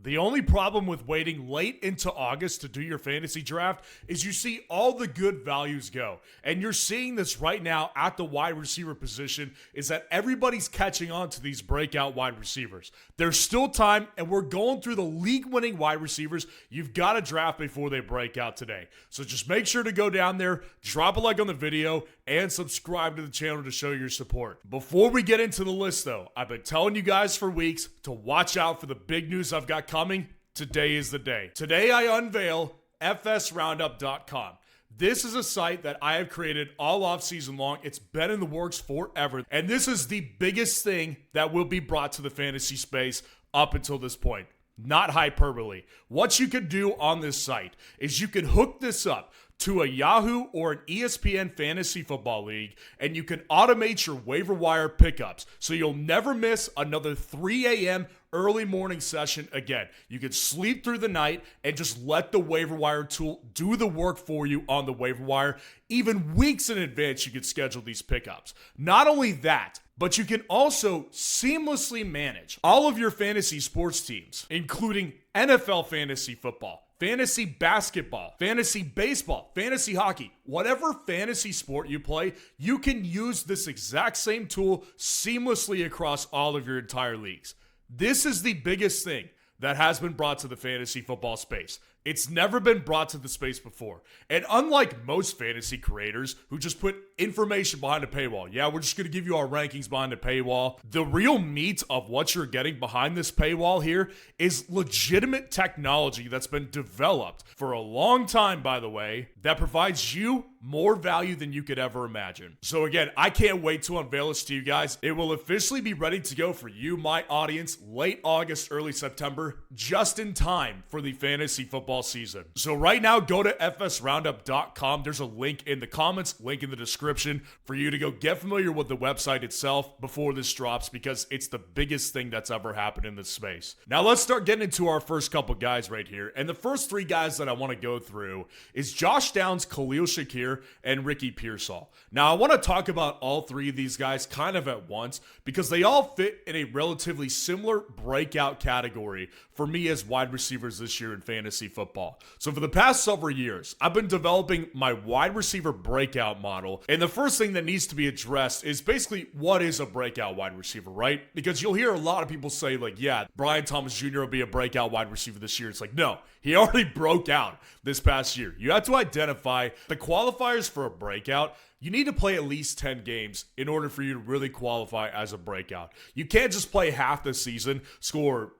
The only problem with waiting late into August to do your fantasy draft is you see all the good values go. And you're seeing this right now at the wide receiver position, is that everybody's catching on to these breakout wide receivers. There's still time, and we're going through the league-winning wide receivers you've got to draft before they break out today. So just make sure to go down there, drop a like on the video, and subscribe to the channel to show your support. Before we get into the list though, I've been telling you guys for weeks to watch out for the big news I've got coming. Today is the day. Today I unveil fsroundup.com. This is a site that I have created all off season long. It's been in the works forever. And this is the biggest thing that will be brought to the fantasy space up until this point. Not hyperbole. What you can do on this site is you can hook this up to a Yahoo or an ESPN fantasy football league, and you can automate your waiver wire pickups so you'll never miss another 3 a.m. early morning session again. You can sleep through the night and just let the waiver wire tool do the work for you on the waiver wire. Even weeks in advance, you can schedule these pickups. Not only that, but you can also seamlessly manage all of your fantasy sports teams, including NFL fantasy football, fantasy basketball, fantasy baseball, fantasy hockey, whatever fantasy sport you play, you can use this exact same tool seamlessly across all of your entire leagues. This is the biggest thing that has been brought to the fantasy football space. It's never been brought to the space before. And unlike most fantasy creators who just put information behind a paywall, yeah, we're just going to give you our rankings behind a paywall, the real meat of what you're getting behind this paywall here is legitimate technology that's been developed for a long time, by the way, that provides you more value than you could ever imagine. So again, I can't wait to unveil this to you guys. It will officially be ready to go for you, my audience, late August, early September, just in time for the fantasy football season. So right now, go to fsroundup.com. There's a link in the comments, link in the description for you to go get familiar with the website itself before this drops, because it's the biggest thing that's ever happened in this space. Now let's start getting into our first couple guys right here. And the first three guys that I want to go through is Josh Downs, Khalil Shakir, and Ricky Pearsall. Now I want to talk about all three of these guys kind of at once because they all fit in a relatively similar breakout category for me as wide receivers this year in fantasy football. So for the past several years, I've been developing my wide receiver breakout model. And the first thing that needs to be addressed is basically, what is a breakout wide receiver, right? Because you'll hear a lot of people say like, yeah, Brian Thomas Jr. will be a breakout wide receiver this year. It's like, no, he already broke out this past year. You have to identify the qualifiers for a breakout. You need to play at least 10 games in order for you to really qualify as a breakout. You can't just play half the season, score,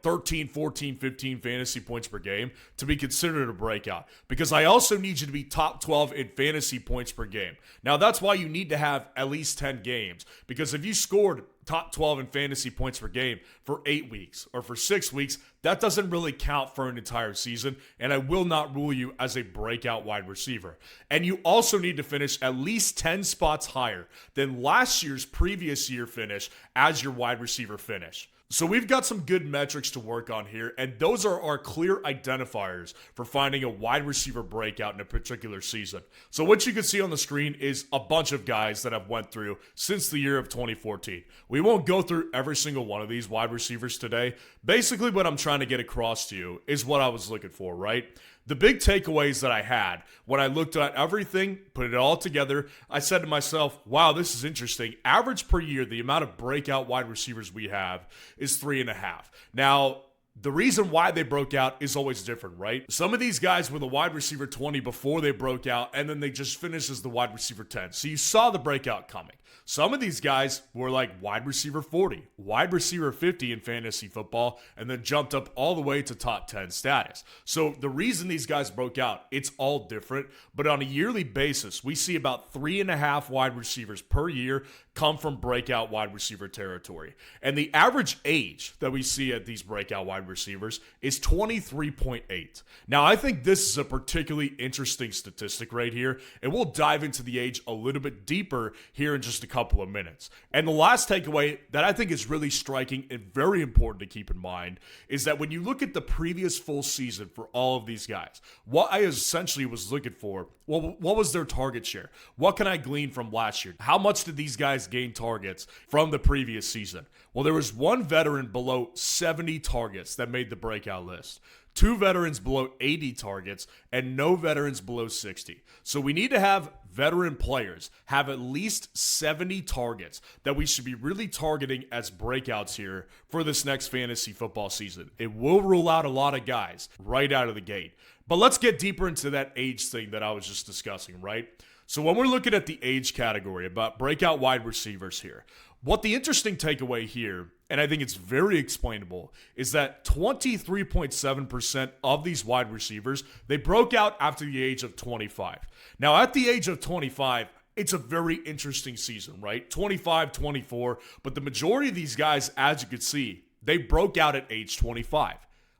13, 14, 15 fantasy points per game to be considered a breakout. Because I also need you to be top 12 in fantasy points per game. Now, that's why you need to have at least 10 games. Because if you scored top 12 in fantasy points per game for 8 weeks or for 6 weeks, that doesn't really count for an entire season, and I will not rule you as a breakout wide receiver. And you also need to finish at least 10 spots higher than last year's previous year finish as your wide receiver finish. So we've got some good metrics to work on here, and those are our clear identifiers for finding a wide receiver breakout in a particular season. So what you can see on the screen is a bunch of guys that I've went through since the year of 2014. We won't go through every single one of these wide receivers today. Basically, what I'm trying to get across to you is what I was looking for, right? The big takeaways that I had when I looked at everything, put it all together, I said to myself, wow, this is interesting. Average per year, the amount of breakout wide receivers we have is 3.5. Now, the reason why they broke out is always different, right? Some of these guys were the wide receiver 20 before they broke out, and then they just finished as the wide receiver 10. So you saw the breakout coming. Some of these guys were like wide receiver 40, wide receiver 50 in fantasy football, and then jumped up all the way to top 10 status. So the reason these guys broke out, it's all different. But on a yearly basis, we see about 3.5 wide receivers per year come from breakout wide receiver territory. And the average age that we see at these breakout wide receivers is 23.8. Now, I think this is a particularly interesting statistic right here, and we'll dive into the age a little bit deeper here in just a couple of minutes. And the last takeaway that I think is really striking and very important to keep in mind is that when you look at the previous full season for all of these guys, what I essentially was looking for, well, what was their target share? What can I glean from last year? How much did these guys guys gained targets from the previous season. Well, there was one veteran below 70 targets that made the breakout list. 2 veterans below 80 targets, and no veterans below 60. So we need to have veteran players have at least 70 targets that we should be really targeting as breakouts here for this next fantasy football season. It will rule out a lot of guys right out of the gate. But let's get deeper into that age thing that I was just discussing, right? So when we're looking at the age category about breakout wide receivers here, what the interesting takeaway here, and I think it's very explainable, is that 23.7% of these wide receivers, they broke out after the age of 25. Now, at the age of 25, it's a very interesting season, right? 25, 24, but the majority of these guys, as you can see, they broke out at age 25.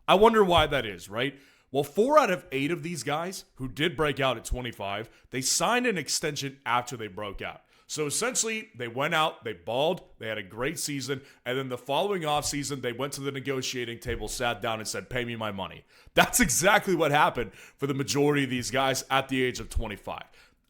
I wonder why that is, right? Well, 4 out of 8 of these guys who did break out at 25, they signed an extension after they broke out. So essentially, they went out, they balled, they had a great season, and then the following offseason, they went to the negotiating table, sat down, and said, pay me my money. That's exactly what happened for the majority of these guys at the age of 25.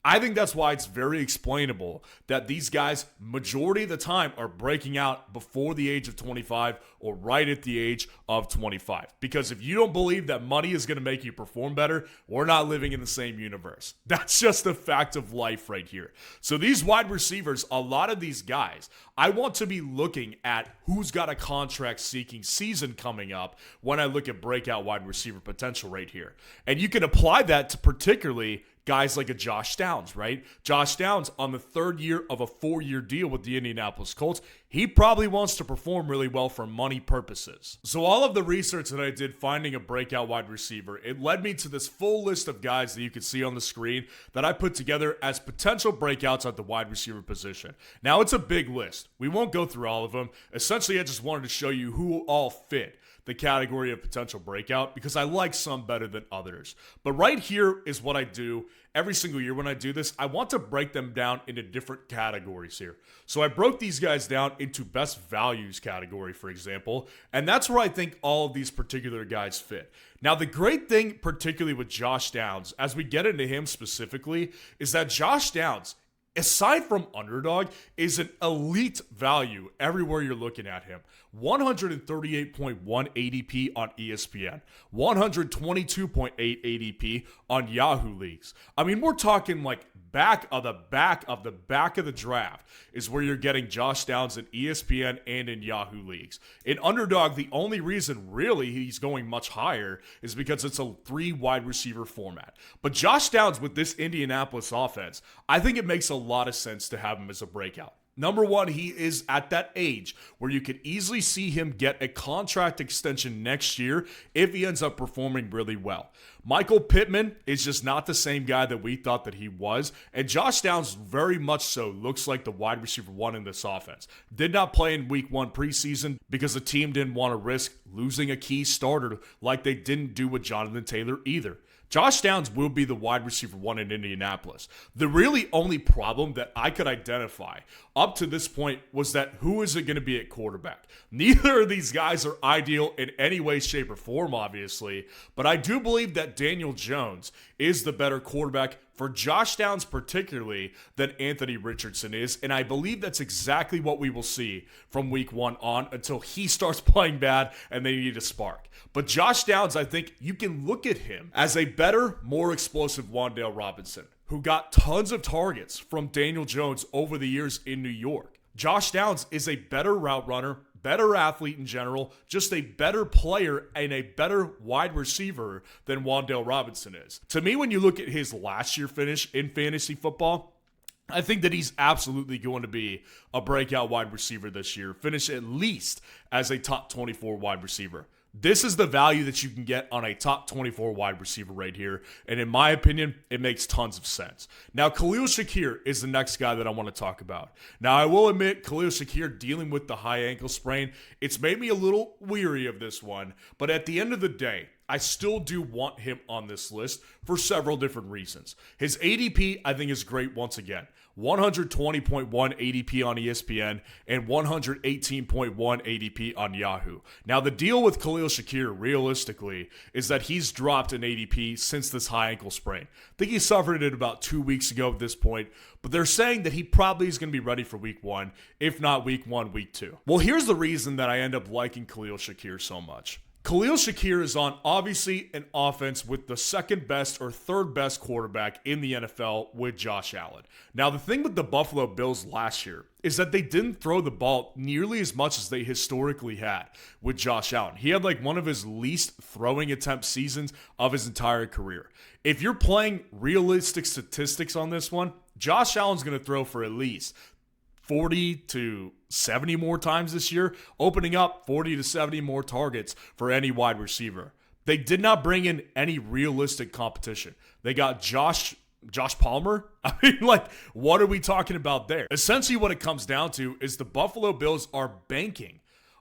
I think that's why it's very explainable that these guys, majority of the time, are breaking out before the age of 25 or right at the age of 25. Because if you don't believe that money is going to make you perform better, we're not living in the same universe. That's just a fact of life right here. So these wide receivers, a lot of these guys, I want to be looking at who's got a contract-seeking season coming up when I look at breakout wide receiver potential right here. And you can apply that to particularly guys like a Josh Downs, right? Josh Downs on the 3rd year of a 4-year deal with the Indianapolis Colts. He probably wants to perform really well for money purposes. So all of the research that I did finding a breakout wide receiver, it led me to this full list of guys that you can see on the screen that I put together as potential breakouts at the wide receiver position. Now, it's a big list. We won't go through all of them. Essentially, I just wanted to show you who all fit the category of potential breakout because I like some better than others. But right here is what I do every single year when I do this. I want to break them down into different categories here. So I broke these guys down into best values category, for example, and that's where I think all of these particular guys fit. Now, the great thing, particularly with Josh Downs, as we get into him specifically, is that Josh Downs, aside from underdog, is an elite value everywhere you're looking at him. 138.1 ADP on ESPN, 122.8 ADP on Yahoo Leagues. I mean, we're talking like back of the draft is where you're getting Josh Downs in ESPN and in Yahoo Leagues. In underdog, the only reason really he's going much higher is because it's a 3 wide receiver format. But Josh Downs with this Indianapolis offense, I think it makes a lot of sense to have him as a breakout. Number one, he is at that age where you could easily see him get a contract extension next year if he ends up performing really well. Michael Pittman is just not the same guy that we thought that he was, and Josh Downs very much so looks like the wide receiver 1 in this offense. Did not play in week 1 preseason because the team didn't want to risk losing a key starter like they didn't do with Jonathan Taylor either. Josh Downs will be the wide receiver 1 in Indianapolis. The really only problem that I could identify up to this point was that who is it going to be at quarterback? Neither of these guys are ideal in any way, shape, or form, obviously, but I do believe that Daniel Jones is the better quarterback for Josh Downs particularly than Anthony Richardson is, and I believe that's exactly what we will see from week 1 on until he starts playing bad and they need a spark. But Josh Downs, I think you can look at him as a better, more explosive Wan'Dale Robinson, who got tons of targets from Daniel Jones over the years in New York. Josh Downs is a better route runner, better athlete in general, just a better player and a better wide receiver than Wan'Dale Robinson is. To me, when you look at his last year finish in fantasy football, I think that he's absolutely going to be a breakout wide receiver this year, finish at least as a top 24 wide receiver. This is the value that you can get on a top 24 wide receiver right here. And in my opinion, it makes tons of sense. Now, Khalil Shakir is the next guy that I want to talk about. Now, I will admit, Khalil Shakir dealing with the high ankle sprain, it's made me a little weary of this one. But at the end of the day, I still do want him on this list for several different reasons. His ADP, I think, is great once again. 120.1 ADP on ESPN and 118.1 ADP on Yahoo. Now, the deal with Khalil Shakir, realistically, is that he's dropped an ADP since this high ankle sprain. I think he suffered it about 2 weeks ago at this point, but they're saying that he probably is going to be ready for week 1, if not week 1, week 2. Well, here's the reason that I end up liking Khalil Shakir so much. Khalil Shakir is on, obviously, an offense with the second best or third best quarterback in the NFL with Josh Allen. Now, the thing with the Buffalo Bills last year is that they didn't throw the ball nearly as much as they historically had with Josh Allen. He had like one of his least throwing attempt seasons of his entire career. If you're playing realistic statistics on this one, Josh Allen's going to throw for at least 40 to 70 more times this year, opening up 40 to 70 more targets for any wide receiver. They did not bring in any realistic competition. They got Josh Palmer? I mean, like, what are we talking about there? Essentially, what it comes down to is the Buffalo Bills are banking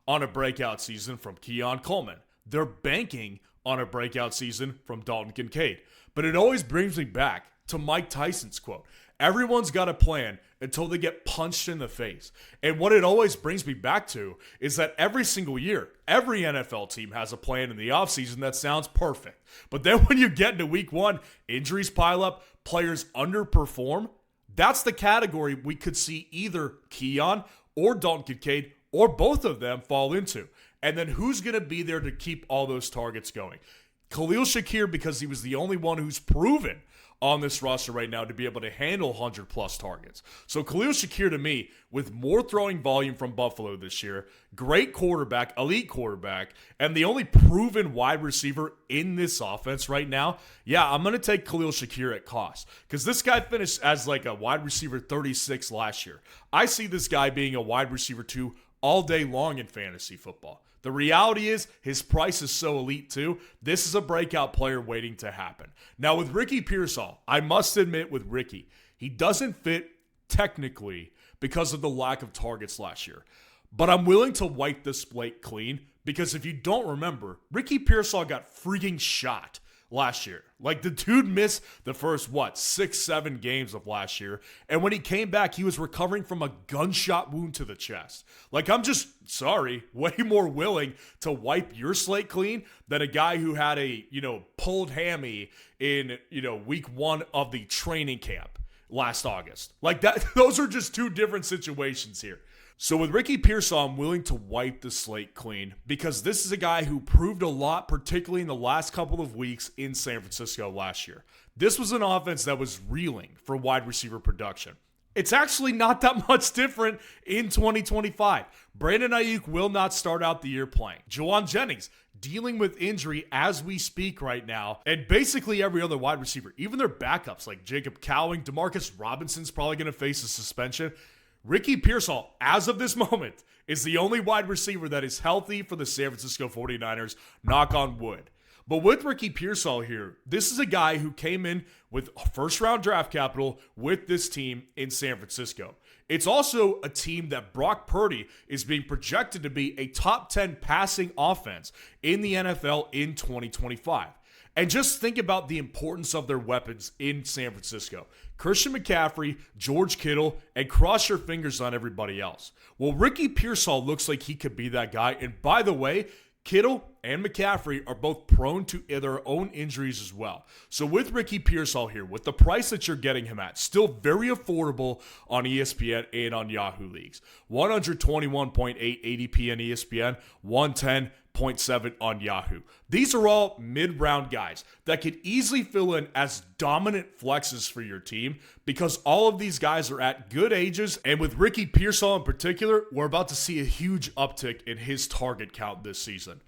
on a breakout season from Keon Coleman. They're banking on a breakout season from Dalton Kincaid. But it always brings me back to Mike Tyson's quote. Everyone's got a plan until they get punched in the face. And what it always brings me back to is that every single year, every NFL team has a plan in the offseason that sounds perfect. But then when you get into week 1, injuries pile up, players underperform. That's the category we could see either Keon or Dalton Kincaid or both of them fall into. And then who's going to be there to keep all those targets going? Khalil Shakir, because he was the only one who's proven on this roster right now to be able to handle 100-plus targets. So Khalil Shakir, to me, with more throwing volume from Buffalo this year, great quarterback, elite quarterback, and the only proven wide receiver in this offense right now, yeah, I'm going to take Khalil Shakir at cost because this guy finished as like a wide receiver 36 last year. I see this guy being a wide receiver 2 all day long in fantasy football. The reality is his price is so elite too. This is a breakout player waiting to happen. Now with Ricky Pearsall, I must admit with Ricky, he doesn't fit technically because of the lack of targets last year. But I'm willing to wipe this slate clean because if you don't remember, Ricky Pearsall got freaking shot last year. Like the dude missed the first, 6-7 games of last year. And when he came back, he was recovering from a gunshot wound to the chest. Like, I'm just, way more willing to wipe your slate clean than a guy who had a, pulled hammy in, week 1 of the training camp last August. Like that, those are just two different situations here. So with Ricky Pearsall, I'm willing to wipe the slate clean because this is a guy who proved a lot, particularly in the last couple of weeks in San Francisco last year. This was an offense that was reeling for wide receiver production. It's actually not that much different in 2025. Brandon Ayuk will not start out the year playing. Juwan Jennings dealing with injury as we speak right now. And basically every other wide receiver, even their backups like Jacob Cowing, Demarcus Robinson's probably going to face a suspension. Ricky Pearsall, as of this moment, is the only wide receiver that is healthy for the San Francisco 49ers, knock on wood. But with Ricky Pearsall here, this is a guy who came in with first-round draft capital with this team in San Francisco. It's also a team that Brock Purdy is being projected to be a top 10 passing offense in the NFL in 2025. And just think about the importance of their weapons in San Francisco. Christian McCaffrey, George Kittle, and cross your fingers on everybody else. Well, Ricky Pearsall looks like he could be that guy. And by the way, Kittle and McCaffrey are both prone to their own injuries as well. So with Ricky Pearsall here, with the price that you're getting him at, still very affordable on ESPN and on Yahoo Leagues. 121.8 ADP on ESPN, 110.7 on Yahoo. These are all mid-round guys that could easily fill in as dominant flexes for your team because all of these guys are at good ages. And with Ricky Pearsall in particular, we're about to see a huge uptick in his target count this season.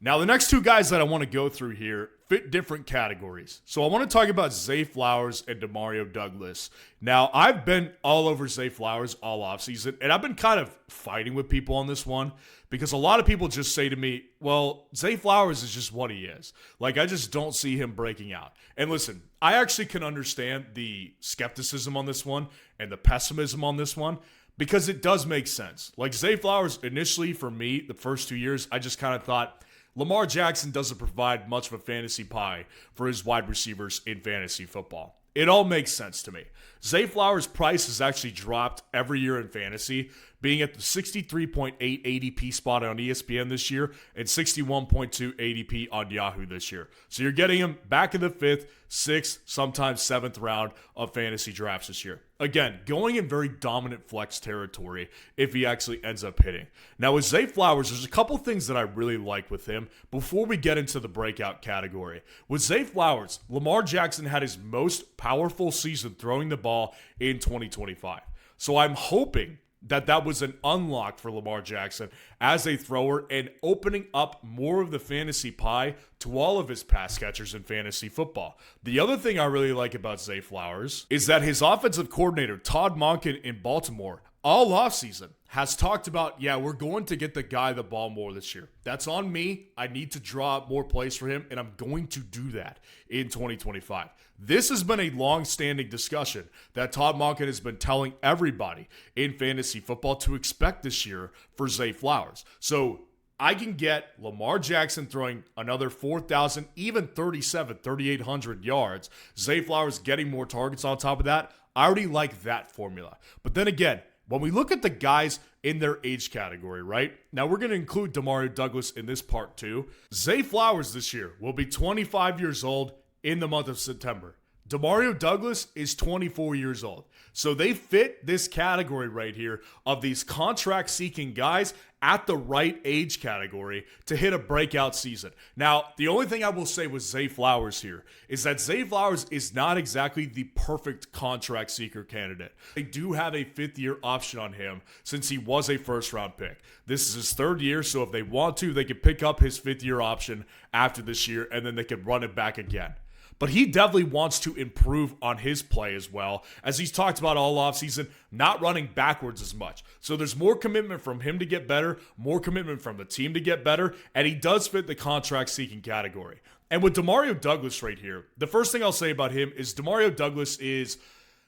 Now, the next two guys that I want to go through here fit different categories. So I want to talk about Zay Flowers and Demario Douglas. Now, I've been all over Zay Flowers all offseason, and I've been kind of fighting with people on this one because a lot of people just say to me, well, Zay Flowers is just what he is. Like, I just don't see him breaking out. And listen, I actually can understand the skepticism on this one and the pessimism on this one because it does make sense. Like, Zay Flowers, initially for me, the first 2 years, I just kind of thought, Lamar Jackson doesn't provide much of a fantasy pie for his wide receivers in fantasy football. It all makes sense to me. Zay Flowers' price has actually dropped every year in fantasy, being at the 63.8 ADP spot on ESPN this year and 61.2 ADP on Yahoo this year. So you're getting him back in the 5th, 6th, sometimes 7th round of fantasy drafts this year. Again, going in very dominant flex territory if he actually ends up hitting. Now with Zay Flowers, there's a couple things that I really like with him before we get into the breakout category. With Zay Flowers, Lamar Jackson had his most powerful season throwing the ball in 2025. So I'm hoping that was an unlock for Lamar Jackson as a thrower and opening up more of the fantasy pie to all of his pass catchers in fantasy football. The other thing I really like about Zay Flowers is that his offensive coordinator, Todd Monken in Baltimore, all offseason has talked about, we're going to get the guy the ball more this year. That's on me. I need to draw up more plays for him, and I'm going to do that in 2025. This has been a long-standing discussion that Todd Monken has been telling everybody in fantasy football to expect this year for Zay Flowers. So I can get Lamar Jackson throwing another 4,000, even 3,800 yards. Zay Flowers getting more targets on top of that. I already like that formula. But then again, when we look at the guys in their age category, right? Now we're going to include Demario Douglas in this part too. Zay Flowers this year will be 25 years old in the month of September. Demario Douglas is 24 years old. So they fit this category right here of these contract-seeking guys at the right age category to hit a breakout season. Now, the only thing I will say with Zay Flowers here is that Zay Flowers is not exactly the perfect contract seeker candidate. They do have a 5th-year option on him since he was a first-round pick. This is his 3rd year, so if they want to, they could pick up his 5th-year option after this year, and then they could run it back again. But he definitely wants to improve on his play as well, as he's talked about all offseason, not running backwards as much. So there's more commitment from him to get better, more commitment from the team to get better, and he does fit the contract-seeking category. And with Demario Douglas right here, the first thing I'll say about him is Demario Douglas is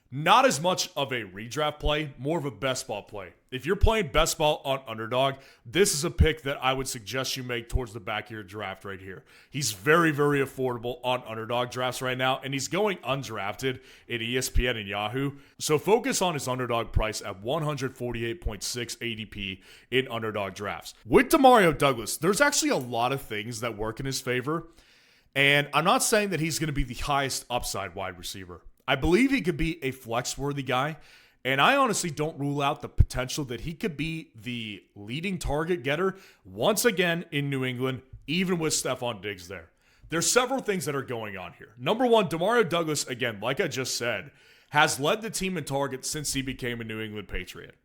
not as much of a redraft play, more of a best ball play. If you're playing best ball on Underdog, this is a pick that I would suggest you make towards the back of your draft right here. He's very, very affordable on Underdog drafts right now, and he's going undrafted in ESPN and Yahoo. So focus on his Underdog price at 148.6 ADP in Underdog drafts. With Demario Douglas, there's actually a lot of things that work in his favor, and I'm not saying that he's going to be the highest upside wide receiver. I believe he could be a flex-worthy guy, and I honestly don't rule out the potential that he could be the leading target getter once again in New England, even with Stephon Diggs there. There's several things that are going on here. Number one, Demario Douglas, again, like I just said, has led the team in targets since he became a New England Patriot.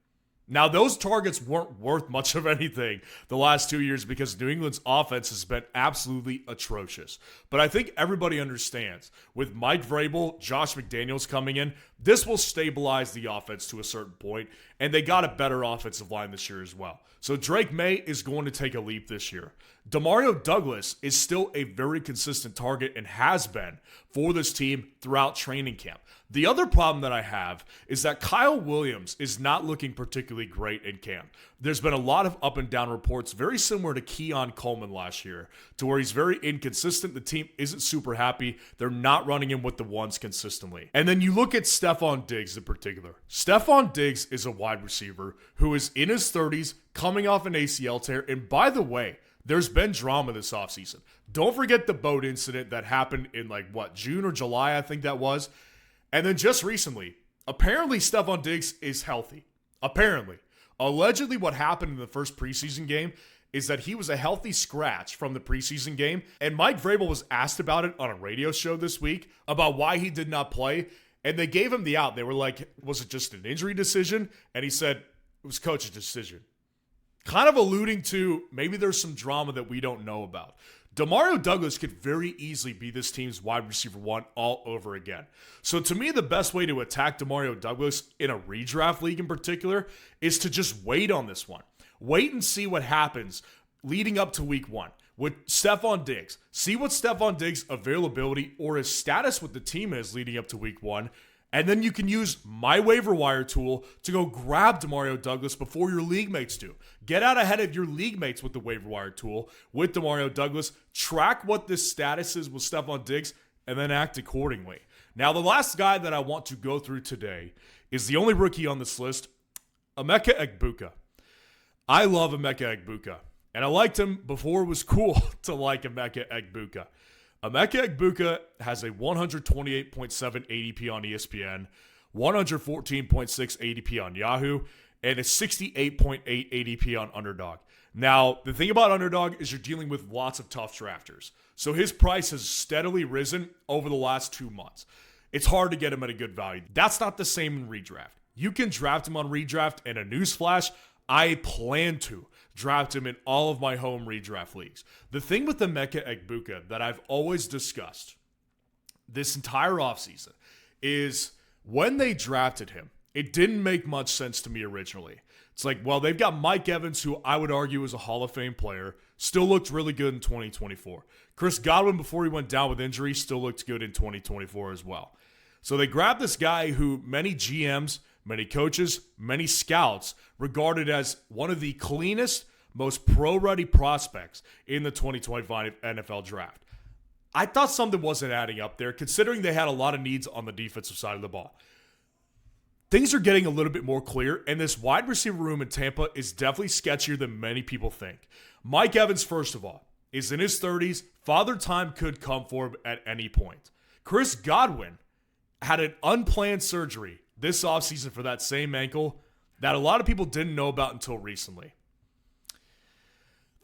Now, those targets weren't worth much of anything the last 2 years because New England's offense has been absolutely atrocious. But I think everybody understands, with Mike Vrabel, Josh McDaniels coming in, this will stabilize the offense to a certain point, and they got a better offensive line this year as well. So Drake May is going to take a leap this year. Demario Douglas is still a very consistent target and has been for this team throughout training camp. The other problem that I have is that Kyle Williams is not looking particularly great in camp. There's been a lot of up and down reports, very similar to Keon Coleman last year, to where he's very inconsistent. The team isn't super happy. They're not running him with the ones consistently. And then you look at Stephon Diggs in particular. Stephon Diggs is a wide receiver who is in his 30s, coming off an ACL tear. And by the way, there's been drama this offseason. Don't forget the boat incident that happened in June or July, I think that was. And then just recently, apparently Stephon Diggs is healthy. Apparently. Allegedly what happened in the first preseason game is that he was a healthy scratch from the preseason game. And Mike Vrabel was asked about it on a radio show this week about why he did not play. And they gave him the out. They were like, was it just an injury decision? And he said, it was coach's decision. Kind of alluding to maybe there's some drama that we don't know about. Demario Douglas could very easily be this team's wide receiver one all over again. So to me, the best way to attack Demario Douglas in a redraft league in particular is to just wait on this one. Wait and see what happens leading up to week one with Stephon Diggs. See what Stephon Diggs' availability or his status with the team is leading up to week one. And then you can use my waiver wire tool to go grab Demario Douglas before your league mates do. Get out ahead of your league mates with the waiver wire tool with Demario Douglas. Track what this status is with Stephon Diggs and then act accordingly. Now, the last guy that I want to go through today is the only rookie on this list, Emeka Egbuka. I love Emeka Egbuka, and I liked him before it was cool to like Emeka Egbuka. Emeka Egbuka has a 128.7 ADP on ESPN, 114.6 ADP on Yahoo, and a 68.8 ADP on Underdog. Now, the thing about Underdog is you're dealing with lots of tough drafters. So his price has steadily risen over the last 2 months. It's hard to get him at a good value. That's not the same in redraft. You can draft him on redraft, and a newsflash, I plan to draft him in all of my home redraft leagues. The thing with Emeka Egbuka that I've always discussed this entire offseason is when they drafted him, it didn't make much sense to me originally. It's like, well, they've got Mike Evans, who I would argue is a Hall of Fame player, still looked really good in 2024. Chris Godwin, before he went down with injury, still looked good in 2024 as well. So they grabbed this guy who many GMs, many coaches, many scouts regarded as one of the cleanest, most pro-ready prospects in the 2025 NFL draft. I thought something wasn't adding up there, considering they had a lot of needs on the defensive side of the ball. Things are getting a little bit more clear, and this wide receiver room in Tampa is definitely sketchier than many people think. Mike Evans, first of all, is in his 30s. Father Time could come for him at any point. Chris Godwin had an unplanned surgery this offseason for that same ankle that a lot of people didn't know about until recently.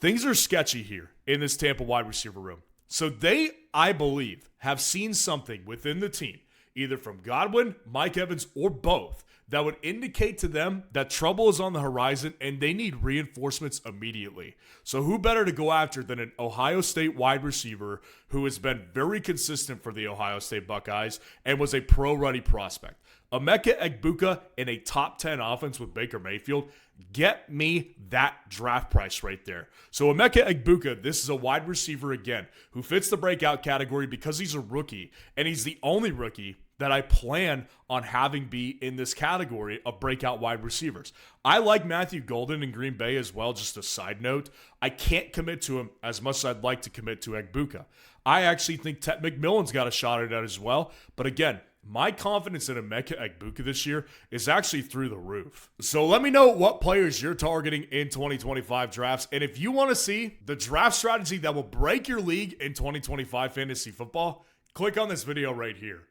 Things are sketchy here in this Tampa wide receiver room. So they, I believe, have seen something within the team, either from Godwin, Mike Evans, or both, that would indicate to them that trouble is on the horizon and they need reinforcements immediately. So who better to go after than an Ohio State wide receiver who has been very consistent for the Ohio State Buckeyes and was a pro-ready prospect. Emeka Egbuka in a top 10 offense with Baker Mayfield. Get me that draft price right there. So Emeka Egbuka, this is a wide receiver again who fits the breakout category because he's a rookie, and he's the only rookie that I plan on having be in this category of breakout wide receivers. I like Matthew Golden in Green Bay as well, just a side note. I can't commit to him as much as I'd like to commit to Egbuka. I actually think Ted McMillan's got a shot at that as well, but again, my confidence in Emeka Egbuka this year is actually through the roof. So let me know what players you're targeting in 2025 drafts. And if you want to see the draft strategy that will break your league in 2025 fantasy football, click on this video right here.